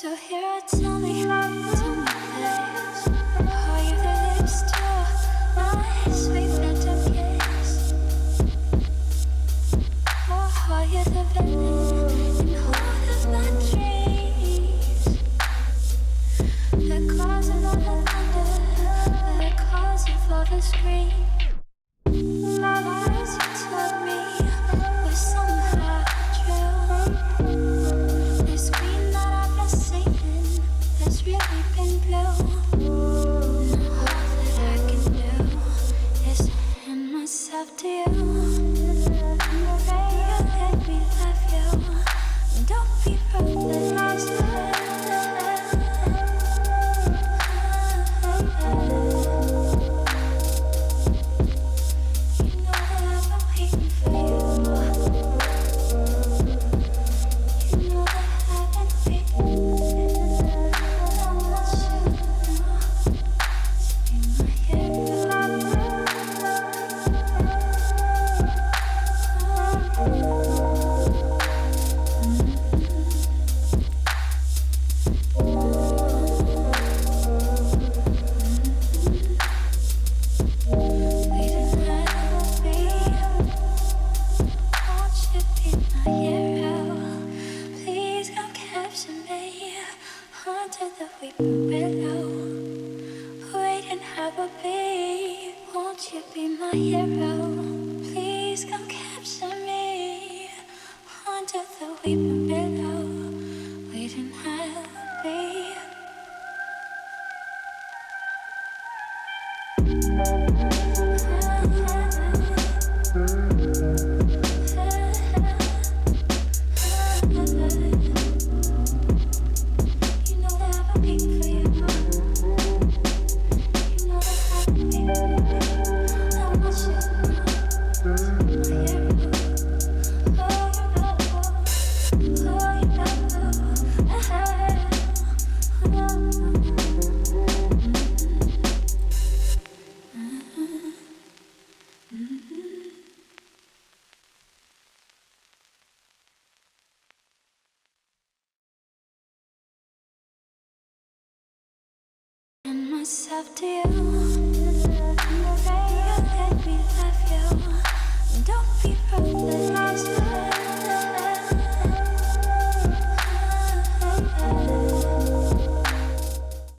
So here, tell me, please, are you the lips to my sweet phantom kiss? Or are you the villain in all of my dreams? The cause of all the thunder, the cause of all the scream. The words you told me were somehow true. The screen that I've been seeing has really been blue. Now all that I can do is hand myself to you. And pray you let me love you. Don't be ruthless. Myself to you.